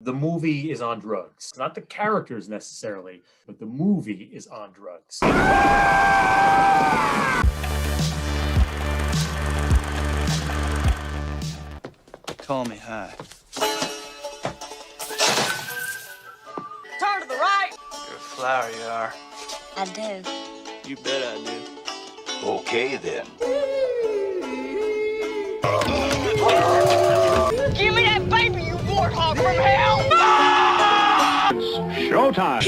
The movie is on drugs. Not the characters necessarily, but the movie is on drugs. Call me high. Turn to the right. You're a flower, you are. I do. You bet I do. Okay, then. Give me that baby, you warthog from hell! Showtime.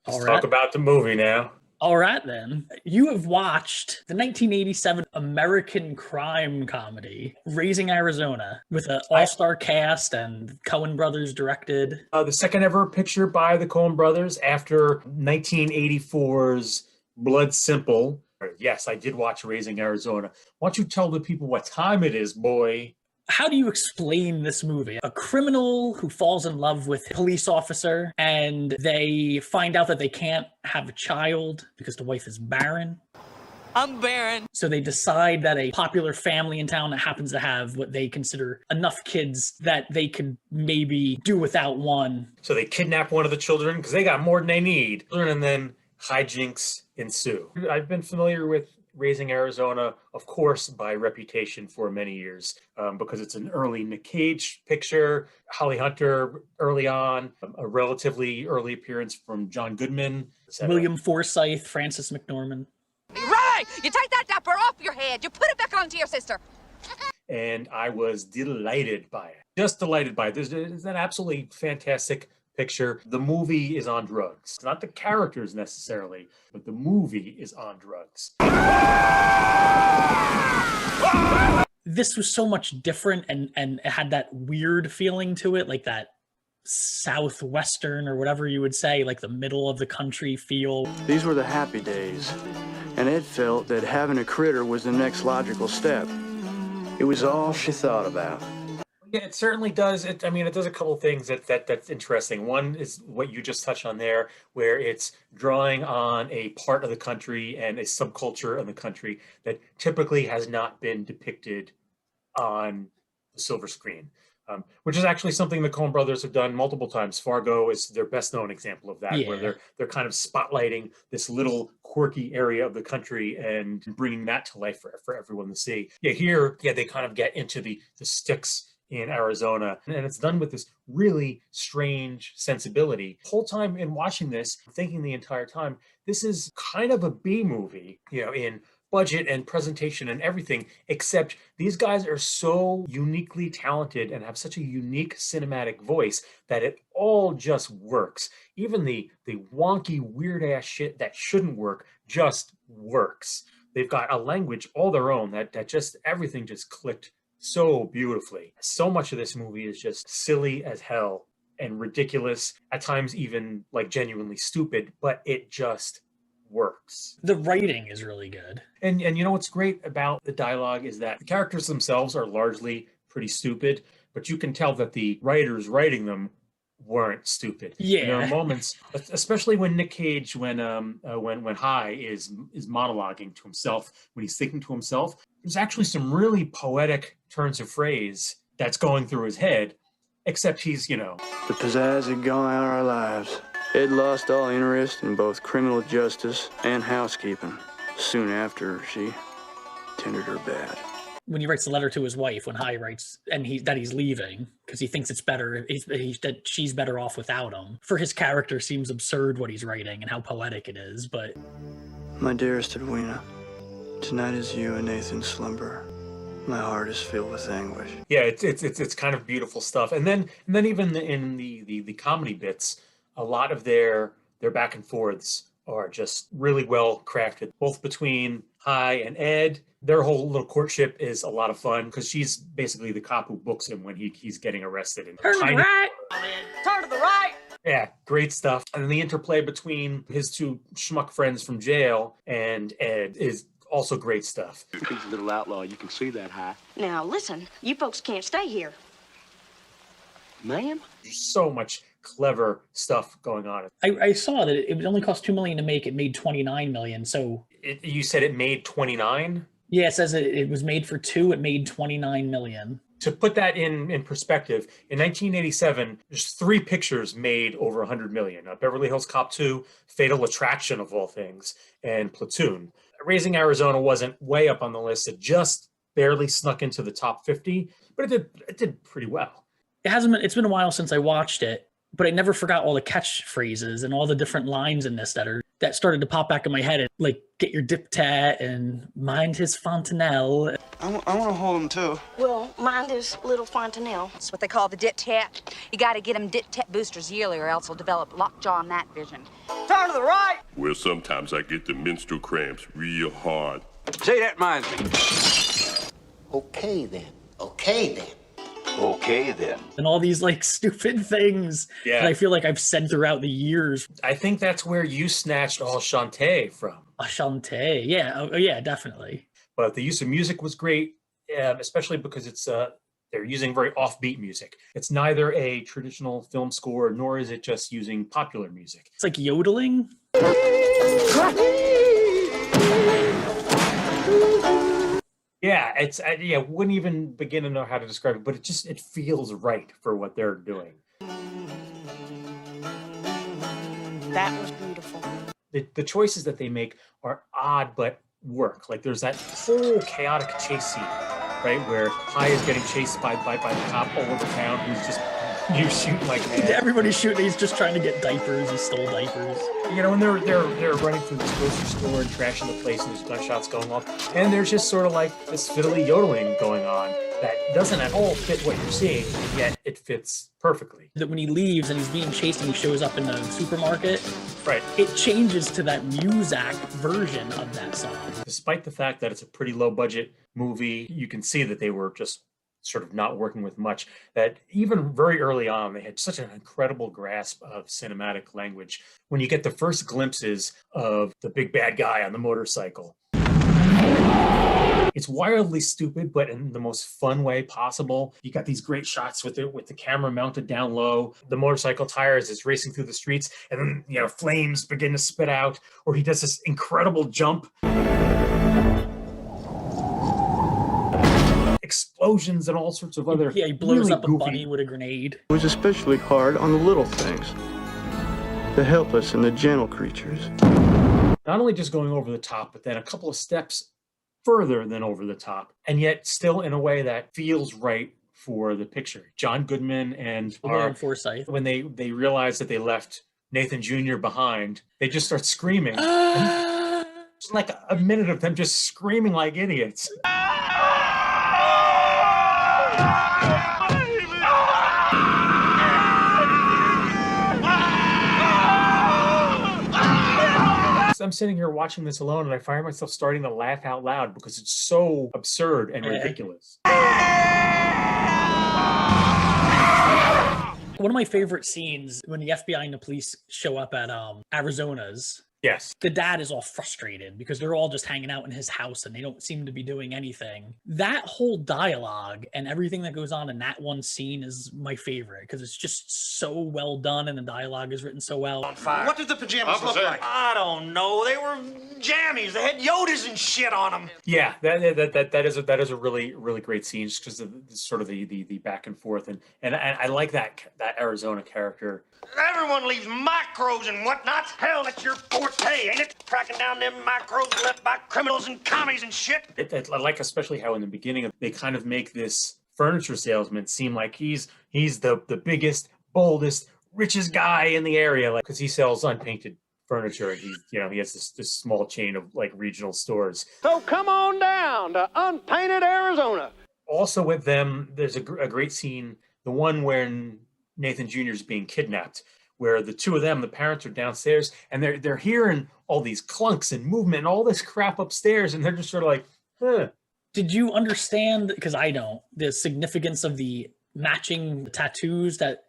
Let's talk about the movie now. All right, then. You have watched the 1987 American crime comedy, Raising Arizona, with an all-star cast and Coen Brothers directed. The second ever picture by the Coen Brothers after 1984's Blood Simple. Yes, I did watch Raising Arizona. Why don't you tell the people what time it is, boy? How do you explain this movie? A criminal who falls in love with a police officer, and they find out that they can't have a child because the wife is barren. I'm barren. So they decide that a popular family in town that happens to have what they consider enough kids that they could maybe do without one. So they kidnap one of the children because they got more than they need. And then hijinks ensue. I've been familiar with Raising Arizona, of course, by reputation for many years, because it's an early Nick Cage picture, Holly Hunter early on, a relatively early appearance from John Goodman, William Forsythe, Frances McDormand. Right! You take that diaper off your head, you put it back onto your sister. And I was delighted by it. Just delighted by it. There's an absolutely fantastic picture. The movie is on drugs. Not the characters necessarily, but the movie is on drugs. This was so much different and it had that weird feeling to it, like that southwestern or whatever you would say, like the middle of the country feel. These were the happy days, and Ed felt that having a critter was the next logical step. It was all she thought about. Yeah, it certainly does. It does a couple of things that's interesting. One is what you just touched on there, where it's drawing on a part of the country and a subculture of the country that typically has not been depicted on the silver screen, which is actually something the Coen Brothers have done multiple times. Fargo is their best known example of that, where they're kind of spotlighting this little quirky area of the country and bringing that to life for everyone to see. Yeah, here, they kind of get into the sticks in Arizona. And it's done with this really strange sensibility. The whole time in watching this, thinking the entire time, this is kind of a B movie, in budget and presentation and everything, except these guys are so uniquely talented and have such a unique cinematic voice that it all just works. Even the wonky, weird-ass shit that shouldn't work just works. They've got a language all their own that just, everything just clicked so beautifully. So much of this movie is just silly as hell and ridiculous, at times even like genuinely stupid, but it just works. The writing is really good. And you know what's great about the dialogue is that the characters themselves are largely pretty stupid, but you can tell that the writers writing them weren't stupid. Yeah. There are moments, especially when Nick Cage, when High is monologuing to himself, when he's thinking to himself, there's actually some really poetic turns of phrase that's going through his head, except he's, The pizzazz had gone out of our lives. Ed lost all interest in both criminal justice and housekeeping. Soon after, she tendered her bad. When he writes the letter to his wife, when High writes and that he's leaving because he thinks it's better, that she's better off without him. For his character, seems absurd what he's writing and how poetic it is. But my dearest Edwina, tonight as you and Nathan slumber, my heart is filled with anguish. Yeah, it's kind of beautiful stuff. And then even in the comedy bits, a lot of their back and forths are just really well crafted, both between High and Ed. Their whole little courtship is a lot of fun because she's basically the cop who books him when he's getting arrested. And Turn to the right. Turn to the right. Yeah, great stuff. And the interplay between his two schmuck friends from jail and Ed is also great stuff. He's a little outlaw. You can see that, High. Now, listen, you folks can't stay here. Ma'am? There's so much clever stuff going on. I saw that it would only cost $2 million to make. It made $29 million. So you said it made 29? Yeah, it says it was made for $2. It made $29 million. To put that in perspective, in 1987, there's 3 pictures made over 100 million. Beverly Hills Cop 2, Fatal Attraction of all things, and Platoon. Raising Arizona wasn't way up on the list. It just barely snuck into the top 50, but it did pretty well. It's been a while since I watched it, but I never forgot all the catchphrases and all the different lines in this that started to pop back in my head. Like, get your dip tat and mind his fontanelle. I want to hold him too. Well, mind this little fontanelle. That's what they call the dit tat. You gotta get them dit tat boosters yearly or else they'll develop lockjaw and night vision. Turn to the right. Well, sometimes I get the menstrual cramps real hard. Say, that reminds me. Okay then. Okay then. Okay, then. And all these like stupid things that I feel like I've said throughout the years. I think that's where you snatched All Shantae from. Shantae, yeah, oh, yeah, definitely. But the use of music was great, especially because it's they're using very offbeat music. It's neither a traditional film score nor is it just using popular music. It's like yodeling. Yeah, wouldn't even begin to know how to describe it, but it feels right for what they're doing. That was beautiful. The choices that they make are odd but work. Like there's that whole chaotic chase scene, right, where High is getting chased by the cop all over town who's just shooting like mad. Everybody's shooting. He's just trying to get diapers. He stole diapers. You know, and they're running through this grocery store and trashing the place, and there's gunshots going off, and there's just sort of like this fiddly yodeling going on that doesn't at all fit what you're seeing, yet it fits perfectly. That when he leaves and he's being chased and he shows up in the supermarket, right, it changes to that Muzak version of that song. Despite the fact that it's a pretty low budget movie, you can see that they were just sort of not working with much, that even very early on, they had such an incredible grasp of cinematic language. When you get the first glimpses of the big bad guy on the motorcycle, it's wildly stupid, but in the most fun way possible. You got these great shots with the camera mounted down low. The motorcycle tires is racing through the streets, and then, you know, flames begin to spit out, or he does this incredible jump. Explosions and all sorts of other he blows really up goofy. a bunny with a grenade. It was especially hard on the little things, the helpless and the gentle creatures. Not only just going over the top, but then a couple of steps further than over the top, and yet still in a way that feels right for the picture. John Goodman and Forsythe, when they realize that they left Nathan Jr. behind, they just start screaming. It's like a minute of them just screaming like idiots. I'm sitting here watching this alone and I find myself starting to laugh out loud because it's so absurd and ridiculous. One of my favorite scenes when the FBI and the police show up at Arizona's. Yes. The dad is all frustrated because they're all just hanging out in his house and they don't seem to be doing anything. That whole dialogue and everything that goes on in that one scene is my favorite because it's just so well done and the dialogue is written so well. On fire. What did the pajamas look like? I don't know. They were jammies. They had Yodas and shit on them. Yeah, that is a really great scene just because of sort of the back and forth and I like that Arizona character. Everyone leaves micros and whatnot. Hell, that's your forte, ain't it? Tracking down them micros left by criminals and commies and shit. I like especially how in the beginning they kind of make this furniture salesman seem like he's the biggest, boldest, richest guy in the area, like because he sells unpainted furniture and he has this small chain of like regional stores. So come on down to Unpainted Arizona. Also with them, there's a great scene, the one when Nathan Jr. is being kidnapped, where the two of them, the parents, are downstairs and they're hearing all these clunks and movement and all this crap upstairs, and they're just sort of like, huh. Did you understand, because I don't, the significance of the matching tattoos that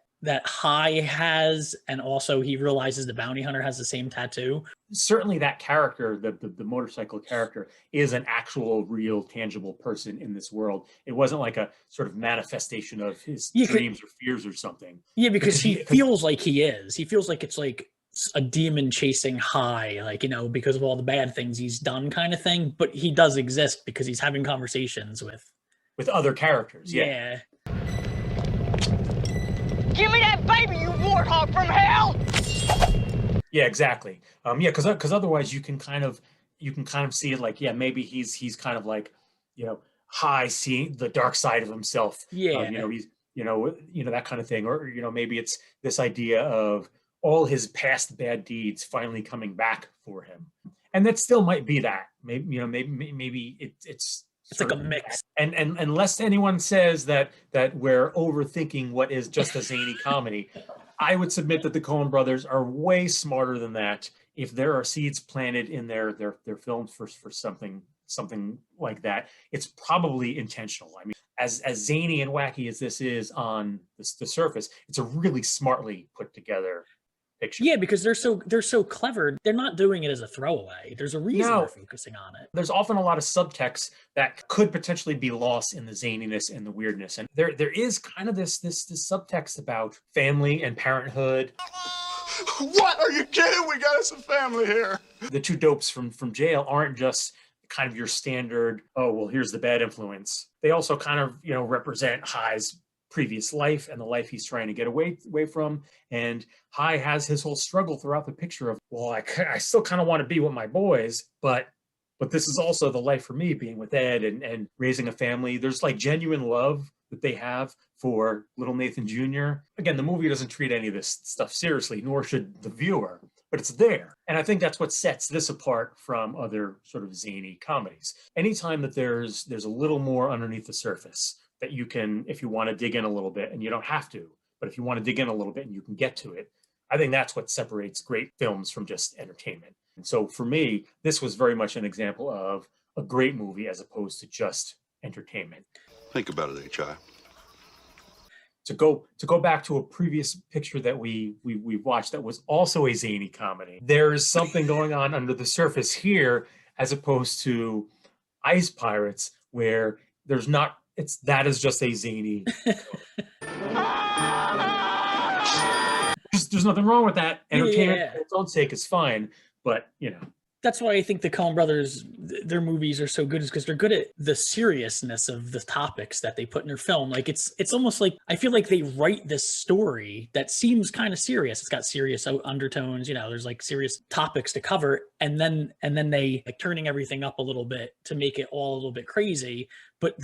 High has, and also he realizes the bounty hunter has the same tattoo? Certainly that character, the motorcycle character, is an actual, real, tangible person in this world. It wasn't like a sort of manifestation of his dreams or fears or something. Yeah, because he feels like he is. He feels like it's like a demon chasing High, like, because of all the bad things he's done kind of thing. But he does exist because he's having conversations with with other characters. Yeah. Give me that baby, you warthog from hell! Yeah, exactly. Yeah, because otherwise you can kind of see it like, yeah, maybe he's kind of like, high, seeing the dark side of himself. Yeah. He's that kind of thing, or maybe it's this idea of all his past bad deeds finally coming back for him, and that still might be that. Maybe it's like a mix. And unless anyone says that we're overthinking what is just a zany comedy, I would submit that the Coen brothers are way smarter than that. If there are seeds planted in their films for something like that, it's probably intentional. I mean, as zany and wacky as this is on the surface, it's a really smartly put together picture. Yeah, because they're so clever. They're not doing it as a throwaway. There's a reason they're focusing on it. There's often a lot of subtext that could potentially be lost in the zaniness and the weirdness. And there is kind of this subtext about family and parenthood. What? Are you kidding? We got us a family here. The two dopes from jail aren't just kind of your standard, oh, well, here's the bad influence. They also kind of, represent High's previous life and the life he's trying to get away from. And High has his whole struggle throughout the picture of, well, I still kind of want to be with my boys, but this is also the life for me, being with Ed and raising a family. There's like genuine love that they have for little Nathan Jr. Again, the movie doesn't treat any of this stuff seriously, nor should the viewer, but it's there. And I think that's what sets this apart from other sort of zany comedies. Anytime that there's a little more underneath the surface that you can, if you want to dig in a little bit, and you don't have to, but if you want to dig in a little bit and you can get to it, I think that's what separates great films from just entertainment. And so for me, this was very much an example of a great movie as opposed to just entertainment. Think about it, H.I. To go back to a previous picture that we watched that was also a zany comedy, there is something going on under the surface here as opposed to Ice Pirates, where there's not. That is just a zany. There's nothing wrong with that. Entertainment for its own sake is fine, but That's why I think the Coen brothers, their movies are so good, is because they're good at the seriousness of the topics that they put in their film. Like it's almost like, I feel like they write this story that seems kind of serious. It's got serious undertones, there's like serious topics to cover. And then they like turning everything up a little bit to make it all a little bit crazy. But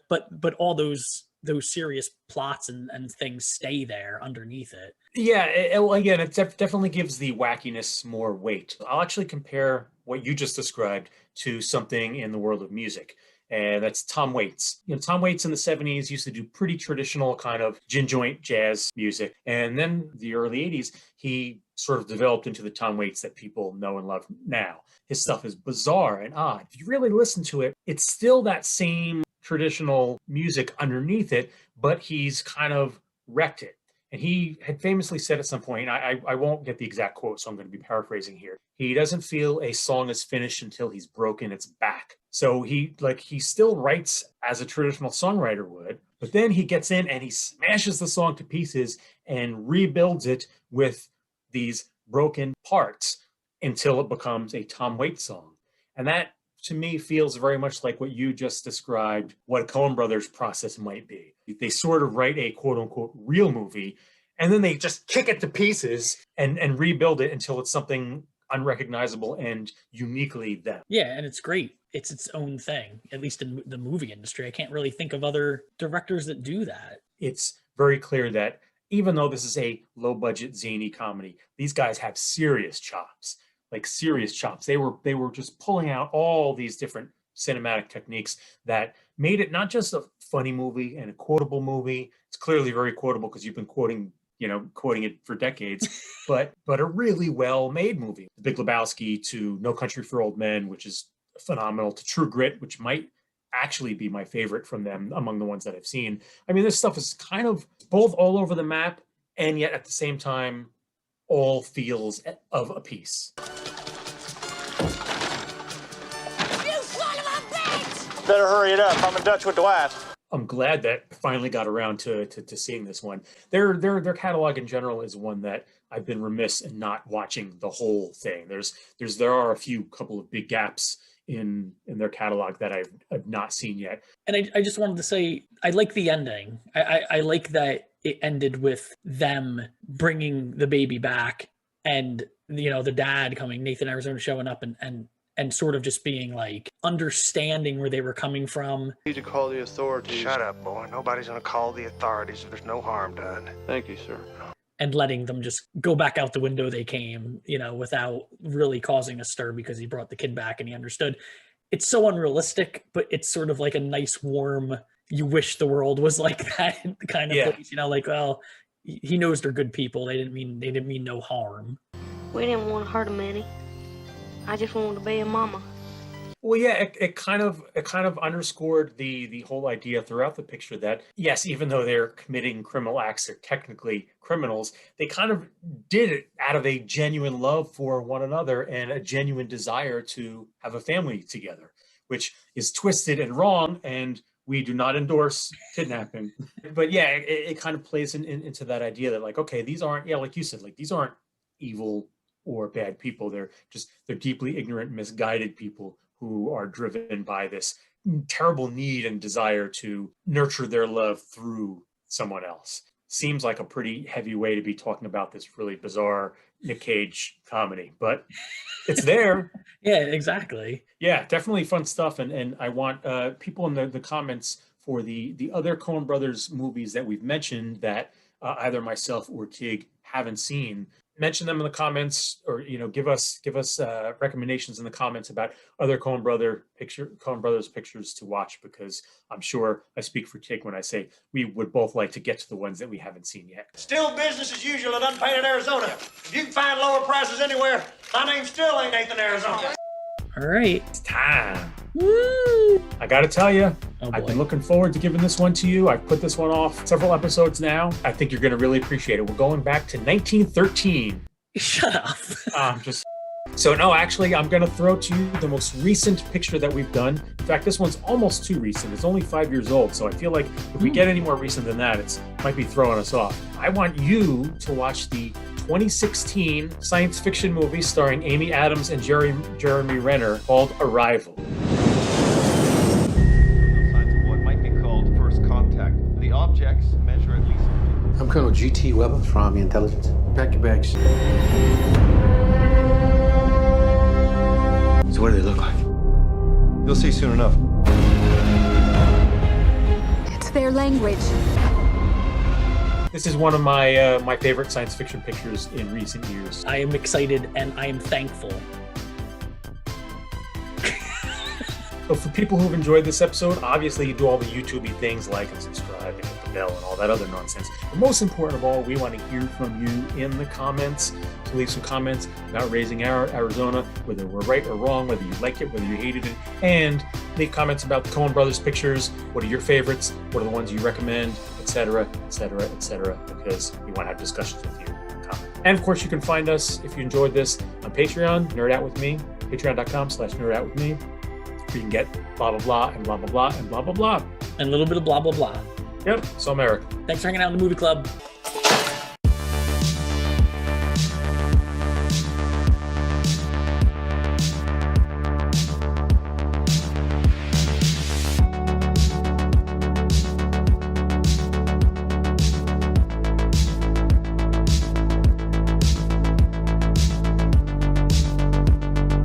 but all those serious plots and things stay there underneath it. Yeah, again, it definitely gives the wackiness more weight. I'll actually compare what you just described to something in the world of music, and that's Tom Waits. Tom Waits in the 70s used to do pretty traditional kind of gin joint jazz music, and then the early 80s, he sort of developed into the Tom Waits that people know and love now. His stuff is bizarre and odd. If you really listen to it, it's still that same traditional music underneath it, but he's kind of wrecked it. And he had famously said at some point, I won't get the exact quote, so I'm going to be paraphrasing here. He doesn't feel a song is finished until he's broken its back. So he still writes as a traditional songwriter would, but then he gets in and he smashes the song to pieces and rebuilds it with these broken parts until it becomes a Tom Waits song. And that, to me, feels very much like what you just described, what a Coen brothers process might be. They sort of write a quote unquote real movie, and then they just kick it to pieces and rebuild it until it's something unrecognizable and uniquely them. Yeah, and it's great. It's its own thing, at least in the movie industry. I can't really think of other directors that do that. It's very clear that even though this is a low budget zany comedy, these guys have serious chops. Like serious chops. They were just pulling out all these different cinematic techniques that made it not just a funny movie and a quotable movie. It's clearly very quotable because you've been quoting it for decades, but a really well-made movie. The Big Lebowski to No Country for Old Men, which is phenomenal, to True Grit, which might actually be my favorite from them among the ones that I've seen. I mean, this stuff is kind of both all over the map and yet at the same time all feels of a piece. Better hurry it up. I'm in Dutch with Dwight. I'm glad that I finally got around to seeing this one. Their catalog in general is one that I've been remiss in not watching the whole thing. There are a couple of big gaps in their catalog that I've not seen yet. And I just wanted to say, I like the ending. I like that it ended with them bringing the baby back, and the dad coming, Nathan Arizona, showing up and sort of just being like understanding where they were coming from. Need to call the authorities. Shut up, boy. Nobody's gonna call the authorities if there's no harm done. Thank you, sir. And letting them just go back out the window they came, without really causing a stir, because he brought the kid back and he understood. It's so unrealistic, but it's sort of like a nice, warm, you wish the world was like that kind of place, like, well, he knows they're good people. They didn't mean no harm. We didn't want to hurt him any. I just wanted to be a mama. Well, yeah, it kind of underscored the whole idea throughout the picture that, yes, even though they're committing criminal acts, they're technically criminals, they kind of did it out of a genuine love for one another and a genuine desire to have a family together, which is twisted and wrong, and we do not endorse kidnapping. But yeah, it kind of plays into that idea that, like, okay, these aren't, like you said, like, these aren't evil or bad people. They're deeply ignorant, misguided people who are driven by this terrible need and desire to nurture their love through someone else. Seems like a pretty heavy way to be talking about this really bizarre Nick Cage comedy, but it's there. Yeah, exactly. Yeah, definitely fun stuff. And I want people in the comments for the other Coen Brothers movies that we've mentioned that either myself or Tig haven't seen. Mention them in the comments, or give us recommendations in the comments about other Coen Brothers pictures to watch, because I'm sure I speak for Tig when I say we would both like to get to the ones that we haven't seen yet. Still business as usual at Unpainted Arizona. If you can find lower prices anywhere, my name still ain't Nathan Arizona. All right, it's time. Woo! I gotta tell you, Oh, I've been looking forward to giving this one to you. I've put this one off several episodes now. I think you're gonna really appreciate it. We're going back to 1913. Shut up. So no, actually, I'm gonna throw to you the most recent picture that we've done. In fact, this one's almost too recent. It's only 5 years old. So I feel like if we get any more recent than that, it might be throwing us off. I want you to watch the 2016 science fiction movie starring Amy Adams and Jeremy Renner called Arrival. What might be called first contact. The objects measure at least. I'm Colonel G.T. Weber from Army Intelligence. Pack your bags. So what do they look like? You'll see soon enough. It's their language. This is one of my favorite science fiction pictures in recent years. I am excited and I am thankful. So for people who've enjoyed this episode, obviously you do all the YouTube-y things, like and subscribe and hit the bell and all that other nonsense. But most important of all, we want to hear from you in the comments. So leave some comments about Raising Arizona, whether we're right or wrong, whether you like it, whether you hated it, and leave comments about the Coen Brothers pictures. What are your favorites? What are the ones you recommend, etc., etc., etc., because we want to have discussions with you. And of course, you can find us, if you enjoyed this, on Patreon, Nerd Out With Me, patreon.com/nerdoutwithme. You can get blah, blah, blah, and blah, blah, blah, and blah, blah, blah. And a little bit of blah, blah, blah. Yep, so America. Thanks for hanging out in the movie club.